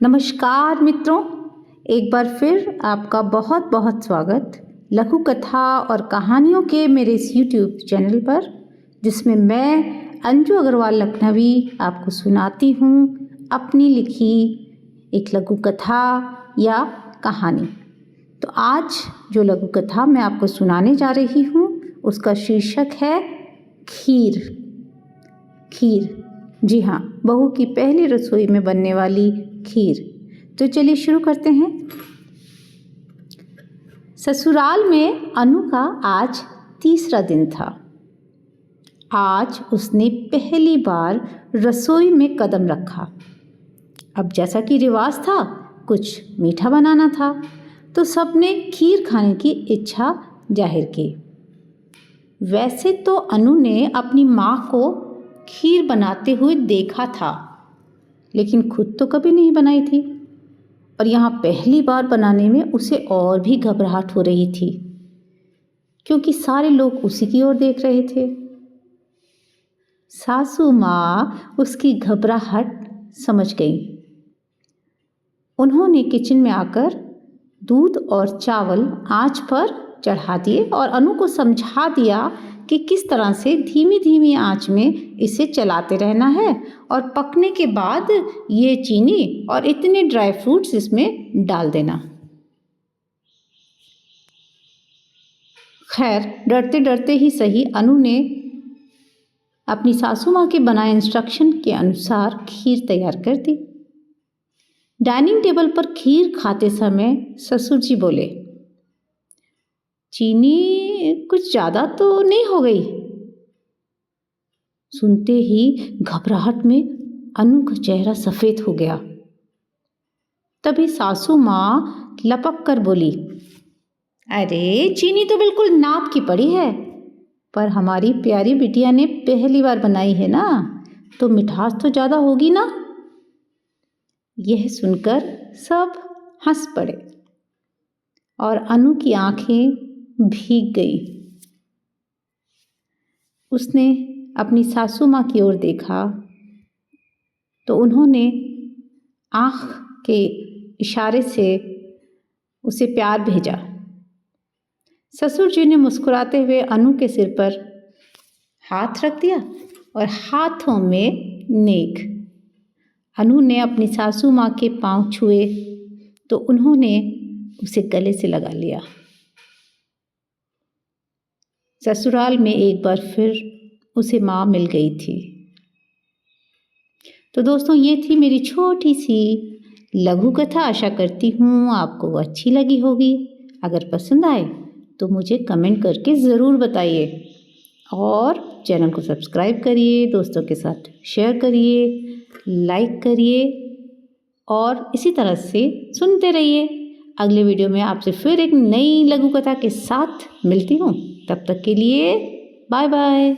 नमस्कार मित्रों, एक बार फिर आपका बहुत बहुत स्वागत लघु कथा और कहानियों के मेरे इस YouTube चैनल पर, जिसमें मैं अंजू अग्रवाल लखनवी आपको सुनाती हूँ अपनी लिखी एक लघु कथा या कहानी। तो आज जो लघु कथा मैं आपको सुनाने जा रही हूँ उसका शीर्षक है खीर। खीर, जी हाँ, बहू की पहली रसोई में बनने वाली खीर। तो चलिए शुरू करते हैं। ससुराल में अनु का आज तीसरा दिन था। आज उसने पहली बार रसोई में कदम रखा। अब जैसा कि रिवाज था, कुछ मीठा बनाना था, तो सबने खीर खाने की इच्छा जाहिर की। वैसे तो अनु ने अपनी माँ को खीर बनाते हुए देखा था, लेकिन खुद तो कभी नहीं बनाई थी, और यहाँ पहली बार बनाने में उसे और भी घबराहट हो रही थी, क्योंकि सारे लोग उसी की ओर देख रहे थे। सासू माँ उसकी घबराहट समझ गई। उन्होंने किचन में आकर दूध और चावल आंच पर चढ़ा दिए और अनु को समझा दिया कि किस तरह से धीमी धीमी आंच में इसे चलाते रहना है, और पकने के बाद ये चीनी और इतने ड्राई फ्रूट्स इसमें डाल देना। खैर, डरते डरते ही सही, अनु ने अपनी सासू माँ के बनाए इंस्ट्रक्शन के अनुसार खीर तैयार कर दी। डाइनिंग टेबल पर खीर खाते समय ससुर जी बोले, चीनी कुछ ज़्यादा तो नहीं हो गई? सुनते ही घबराहट में अनु का चेहरा सफ़ेद हो गया। तभी सासू माँ लपक कर बोली, अरे चीनी तो बिल्कुल नाप की पड़ी है, पर हमारी प्यारी बिटिया ने पहली बार बनाई है ना, तो मिठास तो ज़्यादा होगी ना। यह सुनकर सब हंस पड़े और अनु की आंखें भीग गई। उसने अपनी सासू माँ की ओर देखा तो उन्होंने आँख के इशारे से उसे प्यार भेजा। ससुर जी ने मुस्कुराते हुए अनु के सिर पर हाथ रख दिया और हाथों में नेक। अनु ने अपनी सासू माँ के पांव छुए तो उन्होंने उसे गले से लगा लिया। ससुराल में एक बार फिर उसे माँ मिल गई थी। तो दोस्तों, ये थी मेरी छोटी सी लघु कथा। आशा करती हूँ आपको वो अच्छी लगी होगी। अगर पसंद आए तो मुझे कमेंट करके ज़रूर बताइए, और चैनल को सब्सक्राइब करिए, दोस्तों के साथ शेयर करिए, लाइक करिए, और इसी तरह से सुनते रहिए। अगले वीडियो में आपसे फिर एक नई लघु कथा के साथ मिलती हूँ। तब तक के लिए बाय बाय।